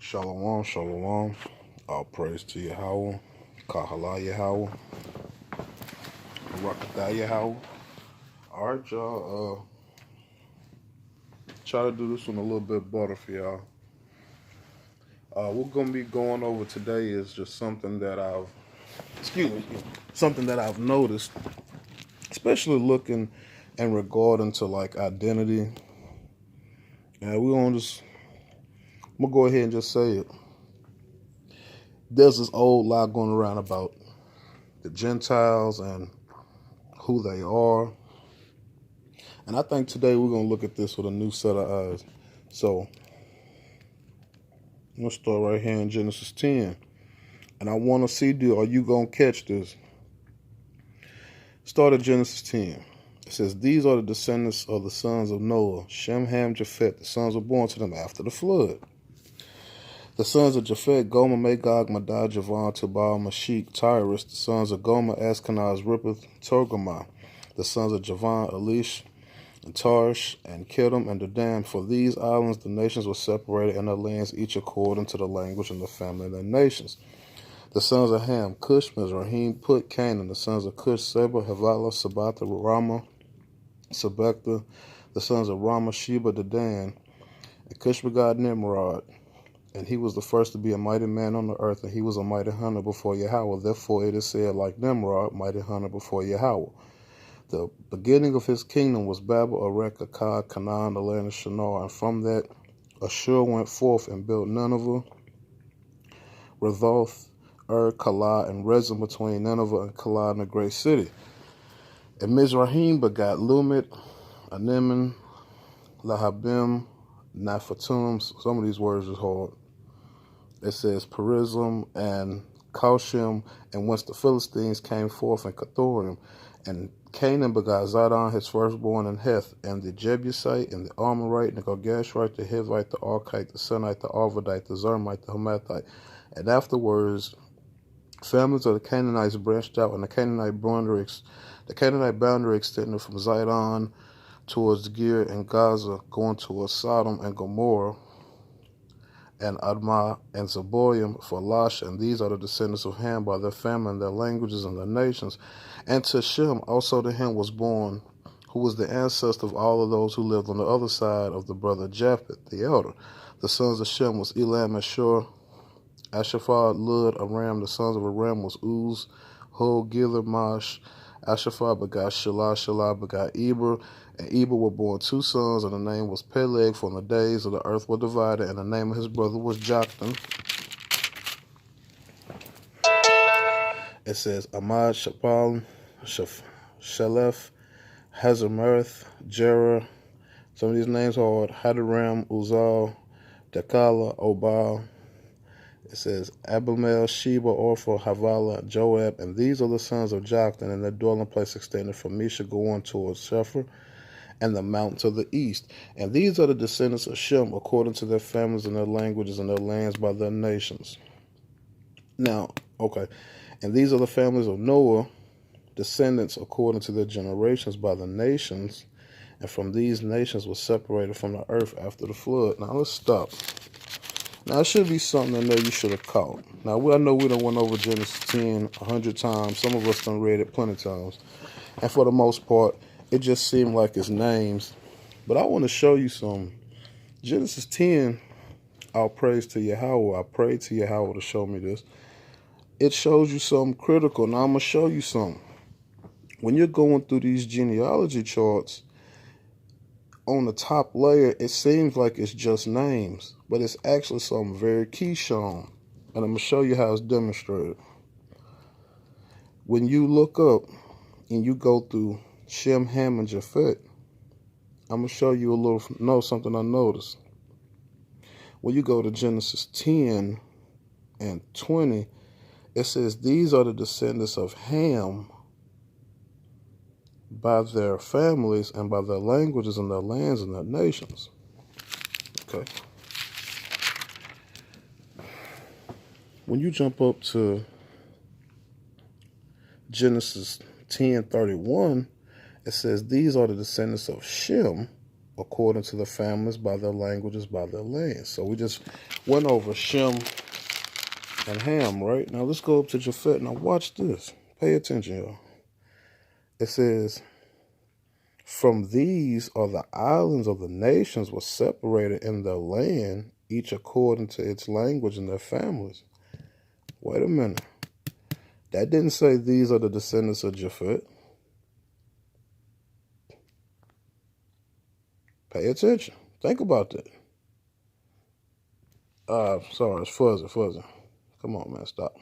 Shalom, shalom. All praise to Yahweh. Kahala Yahweh. Barakatah Yahweh. Alright, y'all. Try to do this one a little bit better for y'all. We're gonna be going over today is just something that I've noticed, especially looking and regarding to like identity. And I'm gonna go ahead and just say it. There's this old lie going around about the Gentiles and who they are. And I think today we're going to look at this with a new set of eyes. So, I'm going to start right here in Genesis 10. And I want to see, are you going to catch this? Start at Genesis 10. It says, these are the descendants of the sons of Noah, Shem, Ham, Japhet. The sons were born to them after the flood. The sons of Japhet, Gomer, Magog, Madai, Javan, Tubal, Mashik, Tyrus. The sons of Gomer, Ashkenaz, Rippeth, Togarmah. The sons of Javan, Elish, and Tarsh, and Kedem, and Dedan. For these islands the nations were separated in their lands, each according to the language and the family of their nations. The sons of Ham, Cush, Mizrahim, Put, Canaan. The sons of Cush, Seba, Havilah, Sabatha, Rama, Sabekta. The sons of Rama, Sheba, Dedan. And Cush begot Nimrod. And he was the first to be a mighty man on the earth, and he was a mighty hunter before Yahweh. Therefore it is said, like Nimrod, mighty hunter before Yahweh. The beginning of his kingdom was Babel, Erech, Akkad, Canaan, the land of Shinar. And from that Ashur went forth and built Nineveh, Rethoth, Kalah, and Rezin between Nineveh and Kalah in the great city. And Mizrahim begot Lumit, Aneman, Lahabim, Naphatum. Some of these words is hard. It says Perizim and Kaushim, and whence the Philistines came forth, and Kethorim. And Canaan begot Zidon, his firstborn, and Heth, and the Jebusite, and the Amorite, and the Girgashite, the Hivite, the Archite, the Sinite, the Arvadite, the Zermite, the Hamathite. And afterwards, families of the Canaanites branched out, and the Canaanite boundary extended from Zidon towards Gir and Gaza, going towards Sodom and Gomorrah, and Admah and Zeboim for Lash, and these are the descendants of Ham by their family and their languages and their nations. And to Shem also to him was born, who was the ancestor of all of those who lived on the other side of the brother Japhet, the elder. The sons of Shem was Elam, Ashur, Ashaphad, Lud, Aram. The sons of Aram was Uz, Hul, Gilad, Mash. Ashaphad begot Shelah, Shelah begot Eber, and Eber were born two sons, and the name was Peleg, for in the days of the earth were divided, and the name of his brother was Joktan. It says Ahmad, Shapal, Shalef, Hazamereth, Jerah. Some of these names are hard. Hadaram, Uzal, Dakala, Obal. It says Abimel, Sheba, Orpha, Havilah, Joab, and these are the sons of Joktan, and their dwelling place extended from Misha going towards Shephar and the mountains of the east. And these are the descendants of Shem according to their families and their languages and their lands by their nations. Now, okay, and these are the families of Noah, descendants according to their generations by the nations, and from these nations was separated from the earth after the flood. Now let's stop. Now, it should be something in there you should have caught. Now, I know we done went over Genesis 10 100 times. Some of us done read it plenty of times. And for the most part, it just seemed like it's names. But I want to show you some. Genesis 10, all praise to Yahweh. I prayed to Yahweh to show me this. It shows you something critical. Now, I'm going to show you something. When you're going through these genealogy charts, on the top layer, it seems like it's just names, but it's actually something very key shown. And I'm going to show you how it's demonstrated. When you look up and you go through Shem, Ham, and Japhet, I'm going to show you something I noticed. When you go to Genesis 10 and 20, it says, these are the descendants of Ham by their families and by their languages and their lands and their nations. Okay. When you jump up to Genesis 10:31, it says, these are the descendants of Shem according to the families, by their languages, by their lands. So we just went over Shem and Ham, right? Now let's go up to Japhet. Now watch this. Pay attention, y'all. It says, from these are the islands of the nations were separated in their land, each according to its language and their families. Wait a minute. That didn't say these are the descendants of Japhet. Pay attention. Think about that. Sorry, it's fuzzy. Come on, man, stop.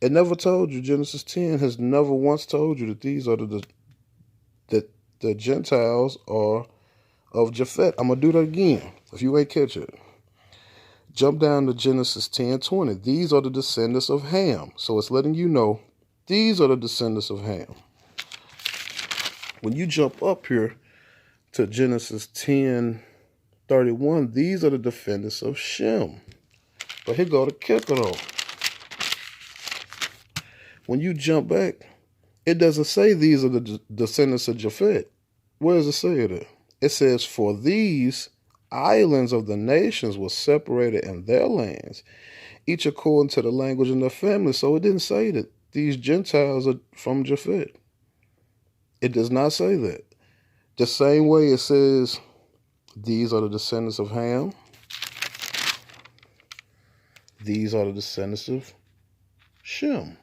It never told you. Genesis 10 has never once told you that these are the Gentiles are of Japhet. I'm going to do that again, if you ain't catch it. Jump down to Genesis 10:20. These are the descendants of Ham. So it's letting you know these are the descendants of Ham. When you jump up here to Genesis 10:31, these are the descendants of Shem. But here go the kicker though. When you jump back, it doesn't say these are the descendants of Japhet. Where does it say it? It says, for these islands of the nations were separated in their lands, each according to the language and their family. So it didn't say that these Gentiles are from Japhet. It does not say that. The same way it says these are the descendants of Ham. These are the descendants of Shem.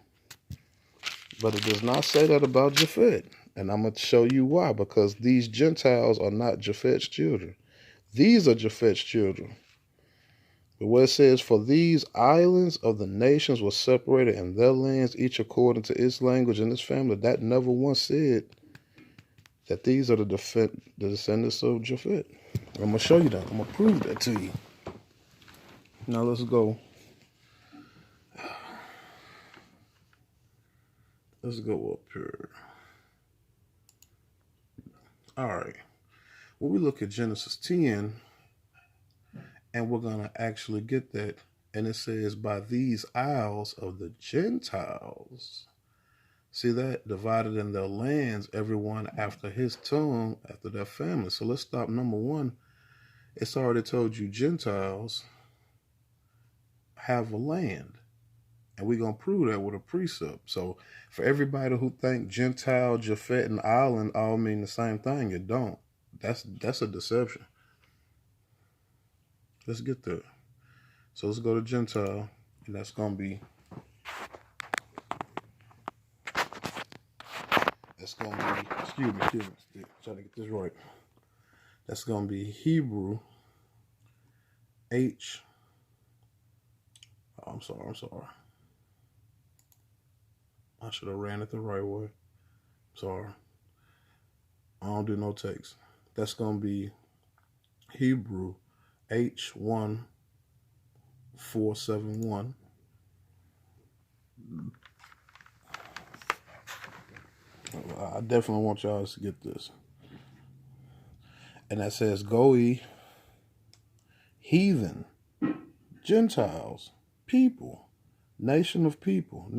But it does not say that about Japhet. And I'm going to show you why. Because these Gentiles are not Japhet's children. These are Japhet's children. But where it says, for these islands of the nations were separated in their lands, each according to its language and its family, that never once said that these are the descendants of Japhet. I'm going to show you that. I'm going to prove that to you. Now let's go. Let's go up here. All right. When we look at Genesis 10, and we're going to actually get that, and it says, by these isles of the Gentiles. See that? Divided in their lands, everyone after his tongue, after their family. So let's stop. Number one, it's already told you Gentiles have a land. And we're going to prove that with a precept. So for everybody who think Gentile, Japhet, and island all mean the same thing, it don't. That's a deception. Let's get there. So let's go to Gentile, and that's going to be, excuse me, trying to get this right. That's going to be Hebrew, I'm sorry. I should have ran it the right way. Sorry. I don't do no text. That's going to be Hebrew H1471. I definitely want y'all to get this. And that says, Goy, heathen, Gentiles, people, nation of people,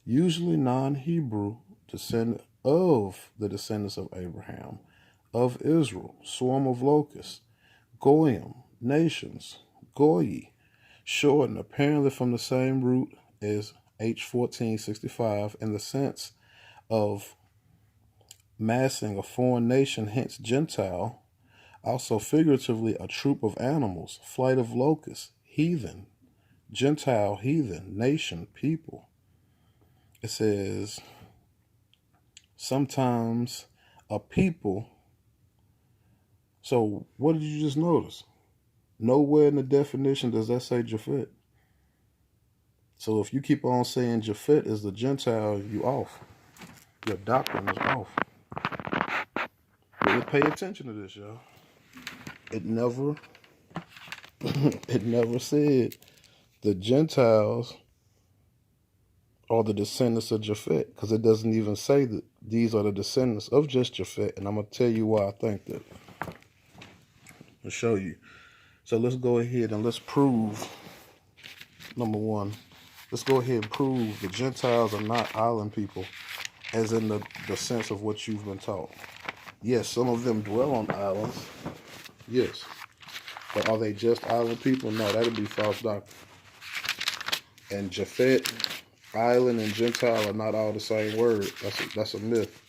usually non-Hebrew, descendant of the descendants of Abraham, of Israel, swarm of locusts, Goyim, nations, Goyi, shortened apparently from the same root as H1465 in the sense of massing a foreign nation, hence Gentile, also figuratively a troop of animals, flight of locusts, heathen, Gentile, heathen, nation, people. It says sometimes a people. So what did you just notice? Nowhere in the definition does that say Japhet. So if you keep on saying Japhet is the Gentile, you off. Your doctrine is off. Really pay attention to this, y'all. It never said the Gentiles are the descendants of Japhet, because it doesn't even say that these are the descendants of just Japhet, and I'm going to tell you why I think that. I'll show you. So let's go ahead and let's prove, number one, let's go ahead and prove the Gentiles are not island people, as in the sense of what you've been taught. Yes, some of them dwell on islands. Yes. But are they just island people? No, that'd be false doctrine. And Japhet, island, and Gentile are not all the same word. That's a myth.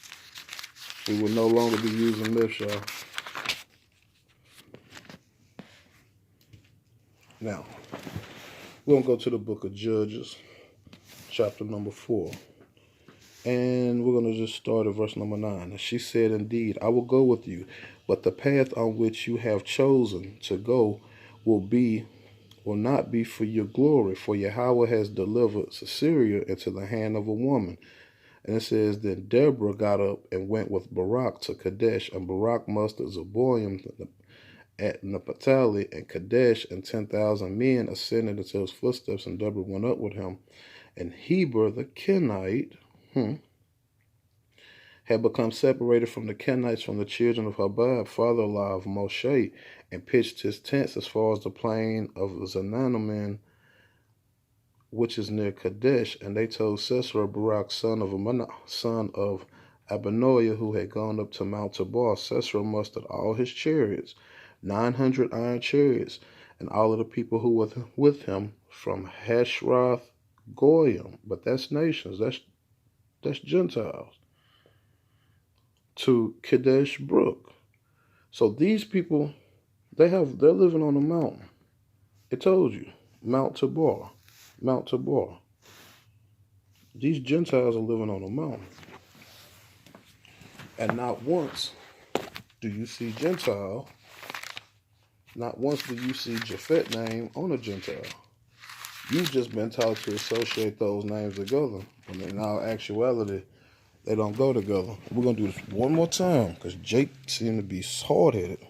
We will no longer be using myths, y'all. Now, we're going to go to the book of Judges, chapter number 4. And we're going to just start at verse number 9. And she said, indeed, I will go with you, but the path on which you have chosen to go will not be for your glory, for Yahweh has delivered Sisera into the hand of a woman. And it says, then Deborah got up and went with Barak to Kadesh, and Barak mustered Zeboim at Naphtali and Kadesh, and 10,000 men ascended into his footsteps, and Deborah went up with him. And Heber the Kenite had become separated from the Kenites from the children of Habab, father-in-law of Moshe, and pitched his tents as far as the plain of Zananaman, which is near Kadesh. And they told Sisera, Barak, son of Abinoam, who had gone up to Mount Tabor. Sisera mustered all his chariots, 900 iron chariots, and all of the people who were with him from Hashroth Goyim, but that's nations, that's Gentiles, to Kadesh Brook. So these people, they're living on a mountain. It told you, Mount Tabor. These Gentiles are living on a mountain. And not once do you see Gentile, not once do you see Japhet name on a Gentile. You've just been taught to associate those names together. And in all actuality, they don't go together. We're going to do this one more time because Jake seemed to be hard-headed.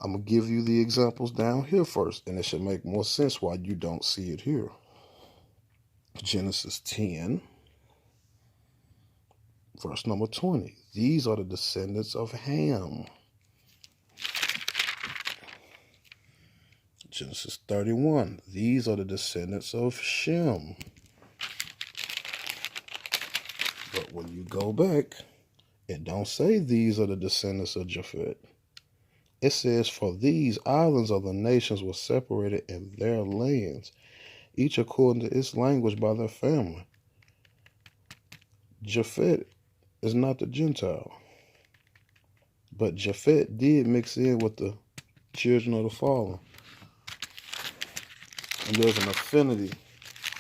I'm going to give you the examples down here first, and it should make more sense why you don't see it here. Genesis 10, verse number 20. These are the descendants of Ham. Genesis 31. These are the descendants of Shem. But when you go back, it don't say these are the descendants of Japhet. It says, for these islands of the nations were separated in their lands, each according to its language by their family. Japhet is not the Gentile. But Japhet did mix in with the children of the fallen. And there's an affinity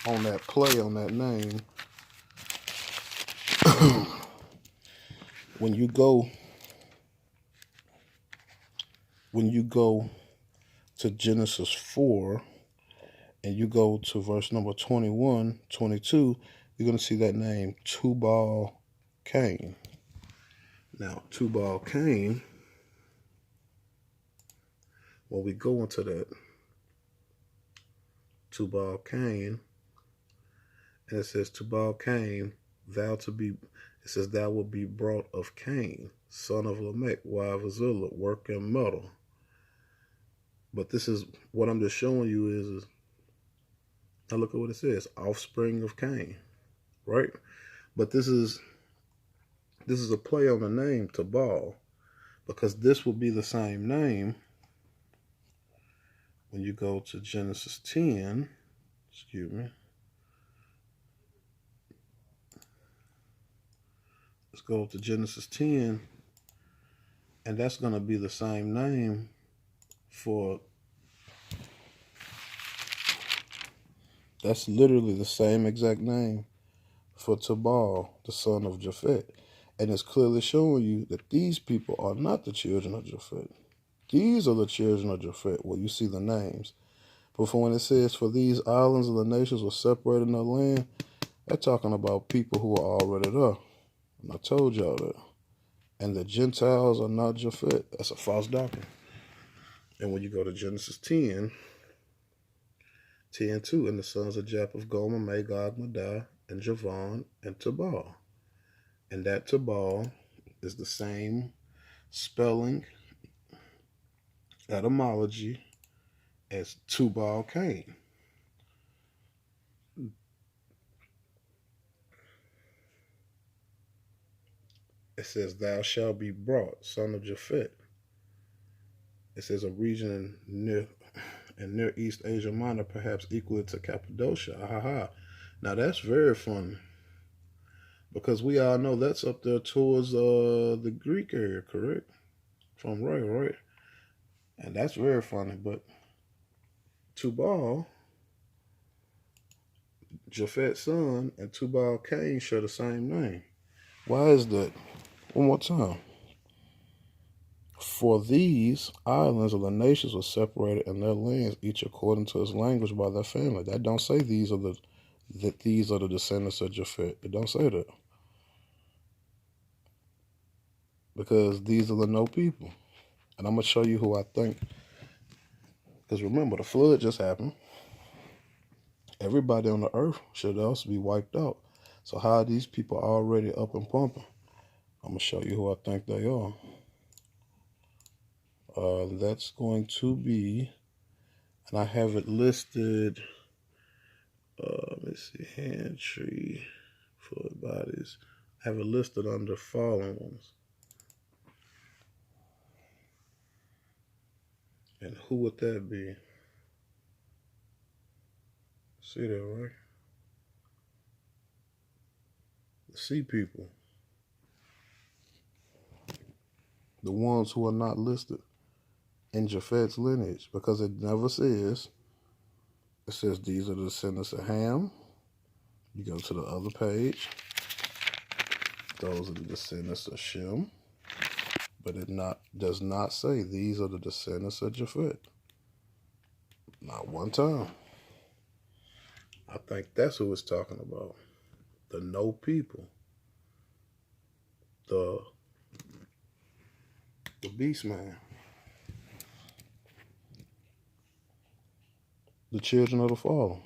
on that play, on that name. When you go to Genesis 4 and you go to verse number 21, 22, you're going to see that name Tubal Cain. Now, Tubal Cain, when we go into that Tubal Cain, and it says Tubal Cain, thou will be brought of Cain, son of Lamech, wife of Zillah, work in metal. But this is what I'm just showing you is now look at what it says, offspring of Cain, right? But this is a play on the name Tubal, because this will be the same name when you go to Genesis 10. Excuse me. Let's go to Genesis 10, and that's going to be the same name for, that's literally the same exact name for Tubal, the son of Japhet. And it's clearly showing you that these people are not the children of Japhet. These are the children of Japhet, where you see the names. But for when it says, for these islands of the nations were separated in the land, they're talking about people who are already there. And I told y'all that. And the Gentiles are not Japhet. That's a false doctrine. And when you go to Genesis 10, 10:2, and the sons of Japheth, Gomer, Magog, Madai, and Javon, and Tubal. And that Tubal is the same spelling, etymology, as Tubal Cain. It says, thou shalt be brought, son of Japhet. It says a region in Near East Asia Minor, perhaps equal to Cappadocia. Aha. Now that's very funny. Because we all know that's up there towards the Greek area, correct? If I'm right? And that's very funny. But Tubal, Japhet's son, and Tubal Cain share the same name. Why is that? One more time. For these islands of the nations were separated in their lands, each according to his language by their family. That don't say these are the descendants of Japhet. It don't say that. Because these are the no people. And I'm going to show you who I think. Because remember, the flood just happened. Everybody on the earth should also be wiped out. So how are these people already up and pumping? I'm going to show you who I think they are. That's going to be, and I have it listed, let's see, hand tree, flood bodies. I have it listed under fallen ones. And who would that be? See that, right? The sea people. The ones who are not listed in Japhet's lineage, because it never says. It says these are the descendants of Ham. You go to the other page. Those are the descendants of Shem. But it does not say these are the descendants of Japhet. Not one time. I think that's who it's talking about. The no people. The beast man. The children of the fallen.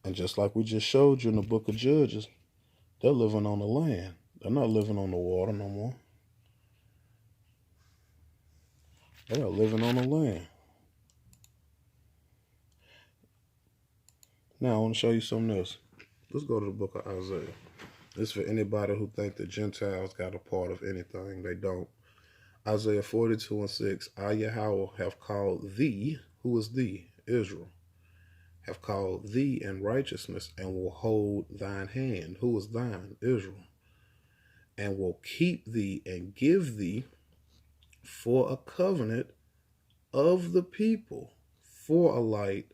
And just like we just showed you in the book of Judges, they're living on the land. They're not living on the water no more. They are living on the land. Now I want to show you something else. Let's go to the book of Isaiah. This is for anybody who think the Gentiles got a part of anything. They don't. Isaiah 42:6. I, Yahweh, have called thee. Who is thee? Israel. Have called thee in righteousness and will hold thine hand. Who is thine? Israel. And will keep thee and give thee for a covenant of the people, for a light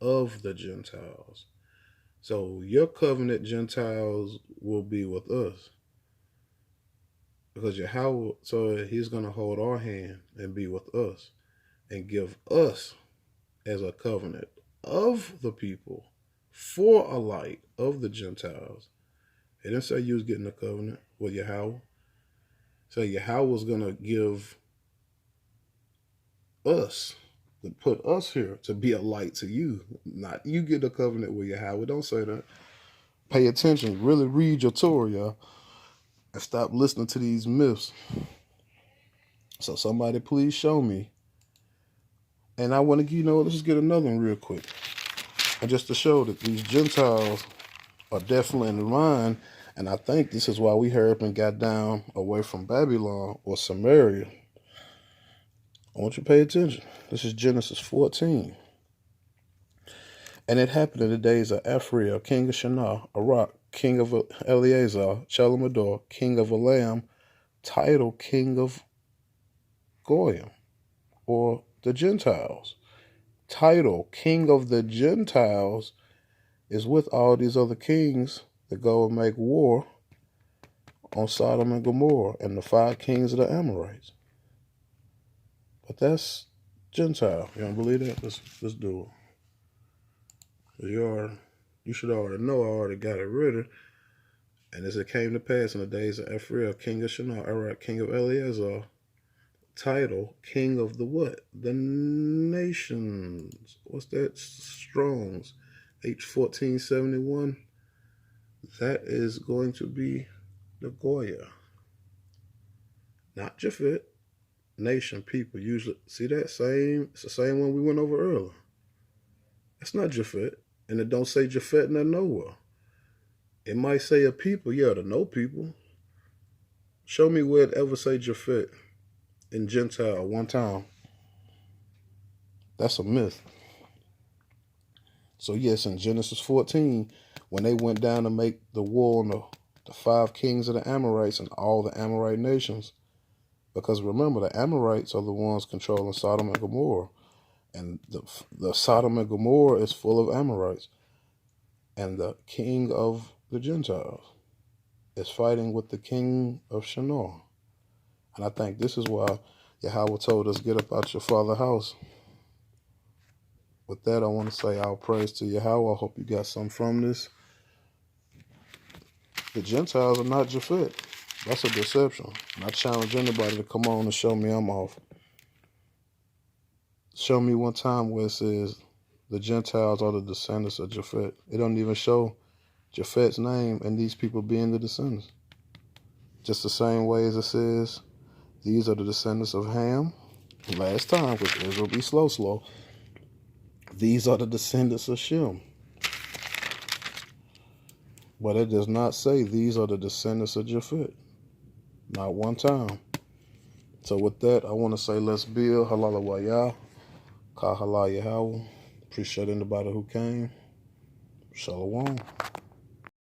of the Gentiles. So your covenant, Gentiles, will be with us. Because Yahweh, so he's going to hold our hand and be with us and give us as a covenant of the people for a light of the Gentiles. It didn't say you was getting a covenant with Yahweh. So Yahweh was going to give us, to put us here to be a light to you. Not you get a covenant with Yahweh. Don't say that. Pay attention. Really read your Torah, y'all. And stop listening to these myths. So somebody please show me. And I want to, let's just get another one real quick. And just to show that these Gentiles are definitely in the line. And I think this is why we hurried up and got down away from Babylon or Samaria. I want you to pay attention. This is Genesis 14. And it happened in the days of Ephraim, king of Shinar, Arak, king of Eleazar, Chelamador, king of Elam, title king of Goyim, or the Gentiles. Title king of the Gentiles is with all these other kings that go and make war on Sodom and Gomorrah and the 5 kings of the Amorites. But that's Gentile. You don't believe that? Let's do it. You should already know I already got it written. And as it came to pass in the days of Ephraim, king of Shinar, Arak, king of Eleazar, title, king of the what? The nations. What's that? Strong's. H1471. That is going to be the Goya. Not Japhet. Nation, people. Usually, see that? It's the same one we went over earlier. It's not Japhet. And it don't say Japhet in there nowhere. It might say a people, yeah, the no people. Show me where it ever say Japhet in Gentile one time. That's a myth. So yes, in Genesis 14, when they went down to make the war on the 5 kings of the Amorites and all the Amorite nations, because remember, the Amorites are the ones controlling Sodom and Gomorrah. And the Sodom and Gomorrah is full of Amorites. And the king of the Gentiles is fighting with the king of Shinar. And I think this is why Yahweh told us, get up out your father's house. With that, I want to say all praise to Yahweh. I hope you got something from this. The Gentiles are not Japhet. That's a deception. And I challenge anybody to come on and show me I'm off. Show me one time where it says the Gentiles are the descendants of Japhet. It don't even show Japhet's name and these people being the descendants. Just the same way as it says, these are the descendants of Ham. Last time, because Israel be slow. These are the descendants of Shem. But it does not say these are the descendants of Japhet. Not one time. So with that, I want to say let's build. Halala wayah. Ka halal Yahweh. Appreciate anybody who came. Shalom.